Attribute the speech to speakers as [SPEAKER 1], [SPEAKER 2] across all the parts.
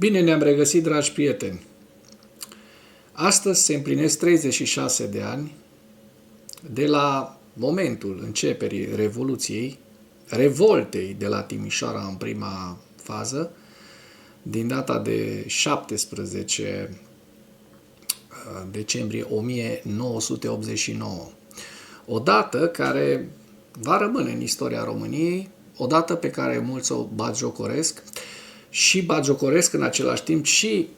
[SPEAKER 1] Bine ne-am regăsit, dragi prieteni! Astăzi se împlinesc 36 de ani de la momentul începerii Revoluției, revoltei de la Timișoara în prima fază, din data de 17 decembrie 1989. O dată care va rămâne în istoria României, o dată pe care mulți o batjocoresc și batjocoresc în același timp și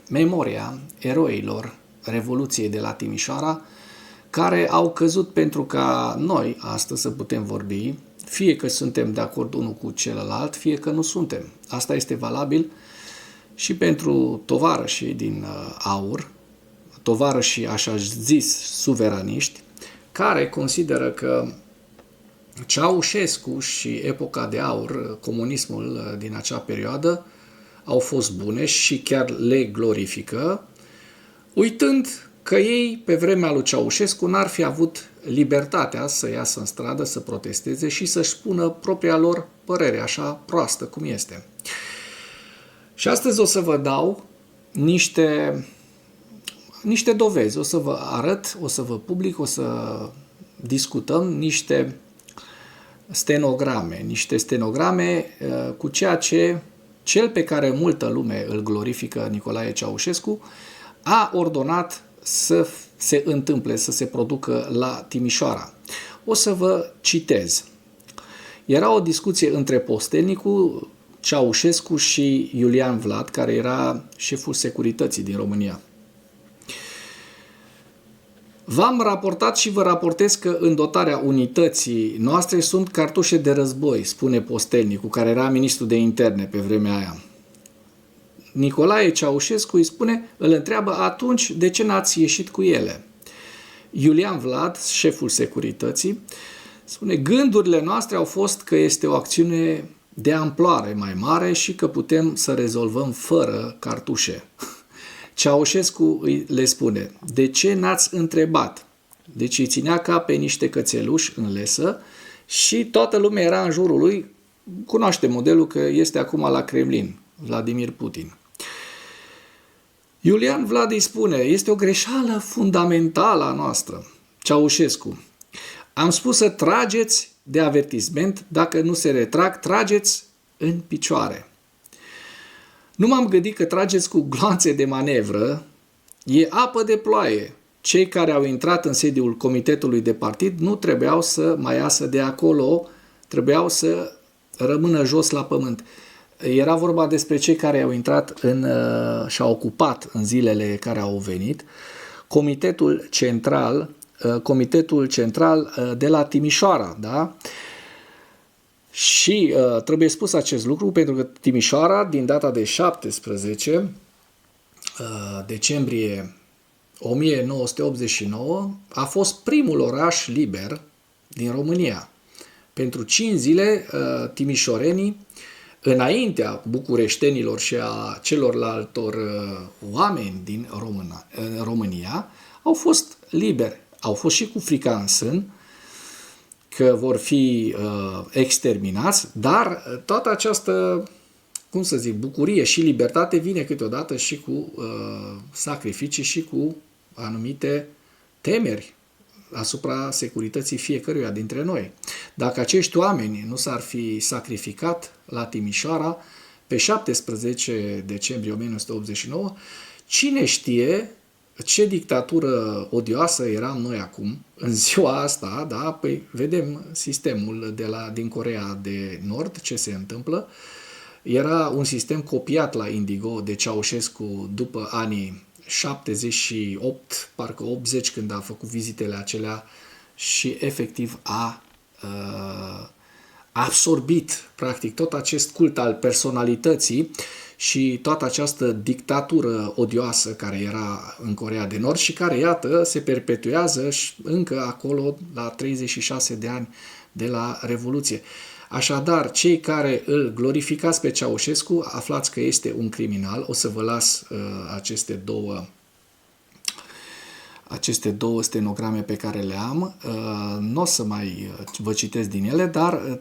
[SPEAKER 1] memoria eroilor Revoluției de la Timișoara, care au căzut pentru ca noi astăzi să putem vorbi, fie că suntem de acord unul cu celălalt, fie că nu suntem. Asta este valabil și pentru tovarășii din AUR, tovarășii așa zis suveraniști, care consideră că Ceaușescu și epoca de aur, comunismul din acea perioadă, au fost bune și chiar le glorifică, uitând că ei, pe vremea lui Ceaușescu, n-ar fi avut libertatea să iasă în stradă, să protesteze și să-și spună propria lor părere, așa proastă cum este. Și astăzi o să vă dau niște dovezi, o să vă arăt, o să vă public, o să discutăm niște stenograme cu ceea ce cel pe care multă lume îl glorifică, Nicolae Ceaușescu, a ordonat să se întâmple, să se producă la Timișoara. O să vă citez. Era o discuție între postelnicul Ceaușescu și Iulian Vlad, care era șeful securității din România. V-am raportat și vă raportez că în dotarea unității noastre sunt cartușe de război, spune postelnicul, care era ministru de interne pe vremea aia. Nicolae Ceaușescu îl întreabă atunci de ce n-ați ieșit cu ele. Iulian Vlad, șeful securității, spune gândurile noastre au fost că este o acțiune de amploare mai mare și că putem să rezolvăm fără cartușe. Ceaușescu le spune, de ce n-ați întrebat? Deci îi ținea ca pe niște cățeluși în lesă și toată lumea era în jurul lui. Cunoaște modelul că este acum la Kremlin, Vladimir Putin. Iulian Vlad îi spune, este o greșeală fundamentală a noastră. Ceaușescu, am spus să trageți de avertisment, dacă nu se retrag, trageți în picioare. Nu m-am gândit că trageți cu gloanțe de manevră, e apă de ploaie. Cei care au intrat în sediul comitetului de partid nu trebuiau să mai iasă de acolo, trebuiau să rămână jos la pământ. Era vorba despre cei care au intrat și-au ocupat în zilele care au venit comitetul central de la Timișoara, da? Și trebuie spus acest lucru pentru că Timișoara, din data de 17 decembrie 1989, a fost primul oraș liber din România. Pentru 5 zile, timișorenii, înaintea bucureștenilor și a celorlaltor oameni din România, au fost liberi. Au fost și cu frica în sân, că vor fi exterminați, dar toată această, bucurie și libertate vine câteodată și cu sacrificii și cu anumite temeri asupra securității fiecăruia dintre noi. Dacă acești oameni nu s-ar fi sacrificat la Timișoara pe 17 decembrie 1989, cine știe ce dictatură odioasă eram noi acum, în ziua asta, da? Păi vedem sistemul din Coreea de Nord, ce se întâmplă. Era un sistem copiat la Indigo de Ceaușescu după anii 78, parcă 80, când a făcut vizitele acelea și efectiv a absorbit, practic, tot acest cult al personalității și toată această dictatură odioasă care era în Coreea de Nord și care, iată, se perpetuează încă acolo la 36 de ani de la Revoluție. Așadar, cei care îl glorificați pe Ceaușescu, aflați că este un criminal. O să vă las aceste două stenograme pe care le am. Nu o să mai vă citesc din ele, dar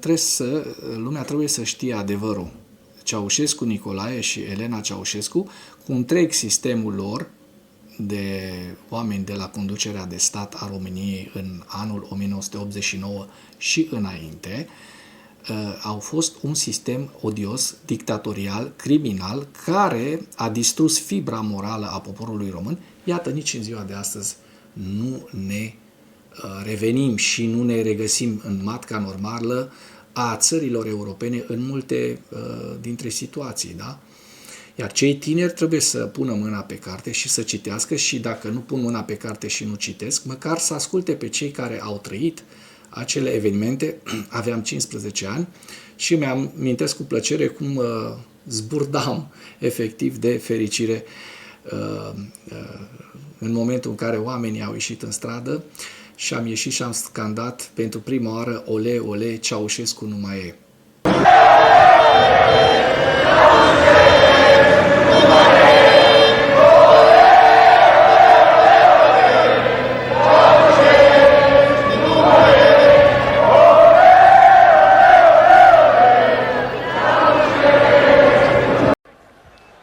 [SPEAKER 1] lumea trebuie să știe adevărul. Ceaușescu Nicolae și Elena Ceaușescu, cu întreg sistemul lor de oameni de la conducerea de stat a României în anul 1989 și înainte, au fost un sistem odios, dictatorial, criminal, care a distrus fibra morală a poporului român. Iată, nici în ziua de astăzi nu ne revenim și nu ne regăsim în matca normală a țărilor europene în multe dintre situații, da? Iar cei tineri trebuie să pună mâna pe carte și să citească și dacă nu pun mâna pe carte și nu citesc, măcar să asculte pe cei care au trăit acele evenimente. Aveam 15 ani și mi-am amintesc cu plăcere cum zburdam efectiv de fericire în momentul în care oamenii au ieșit în stradă și am ieșit și am scandat pentru prima oară ole, ole, Ceaușescu nu mai e.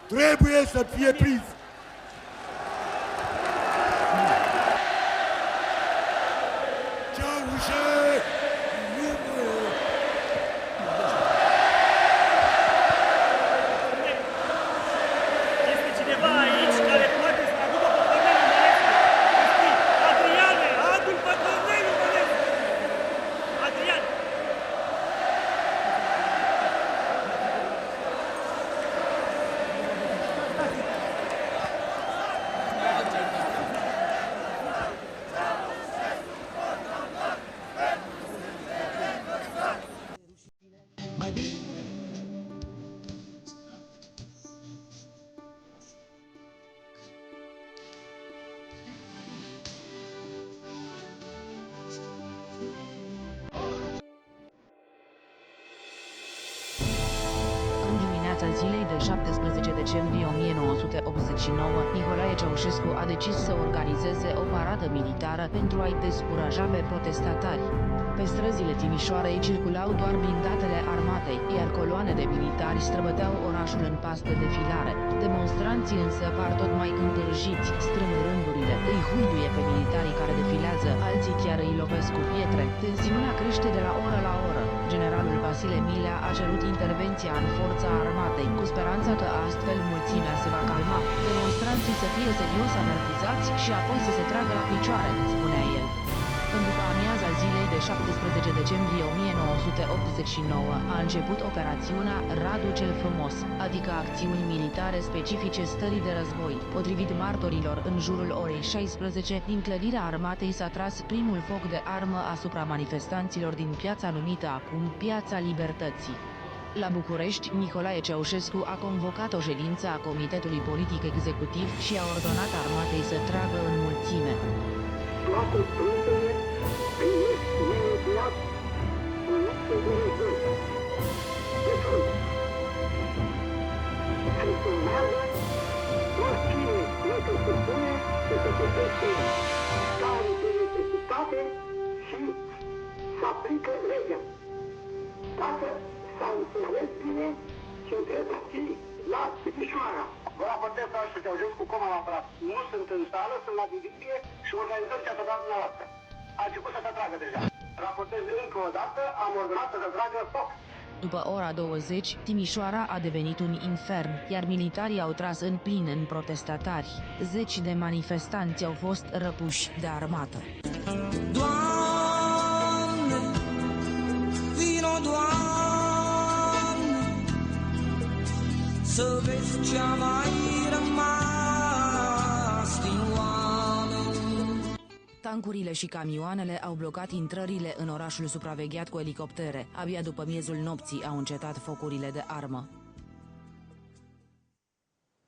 [SPEAKER 2] Trebuie să fie prins.
[SPEAKER 3] Este cineva aici care poate să aducă pe Corneliu Mănescu? Adriane, adu-l pe Corneliu Mănescu! Adrian!
[SPEAKER 4] Zilei de 17 decembrie 1989, Nicolae Ceaușescu a decis să organizeze o paradă militară pentru a-i descuraja pe protestatari. Pe străzile Timișoarei circulau doar blindatele armatei, iar coloane de militari străbăteau orașul în pas de defilare. Demonstranții însă par tot mai întârziți, strâng rândurile, îi huiduie pe militarii care defilează, alții chiar îi lovesc cu pietre. Tensiunea crește de la oră la oră. Generalul Vasile Milea a cerut intervenția în forța armatei, cu speranța că astfel mulțimea se va calma, demonstranții să fie serios avertizați și apoi să se tragă la picioare, spunea el. În după amiaza zilei de 17 decembrie 1989 a început operațiunea Radu cel Frumos, adică acțiuni militare specifice stării de război. Potrivit martorilor, în jurul orei 16, din clădirea armatei s-a tras primul foc de armă asupra manifestanților din piața numită acum Piața Libertății. La București, Nicolae Ceaușescu a convocat o ședință a Comitetului Politic Executiv și a ordonat armatei să tragă în mulțime.
[SPEAKER 2] Toate trupele primesc imediat un loc de Dumnezeu. De front. Și să meargă oricine nu se supune să se găsește stare de necesitate și să aplică legea. Dacă s-a înțeles bine și întrebați la Timișoara. Vă raportez doar și Ceaușescu cum am apărat. Nu sunt în sală, sunt la divizie și organizăm ce a dat dumneavoastră. A început să se tragă deja. Raportez încă o dată, am ordonat să se tragă foc.
[SPEAKER 4] După ora 20, Timișoara a devenit un infern, iar militarii au tras în plin în protestatari. Zeci de manifestanți au fost răpuși de armată.
[SPEAKER 5] Doamne, vino, Doamne, să vezi ce-a mai rămas din oameni.
[SPEAKER 4] Tancurile și camioanele au blocat intrările în orașul supravegheat cu elicoptere. Abia după miezul nopții au încetat focurile de armă.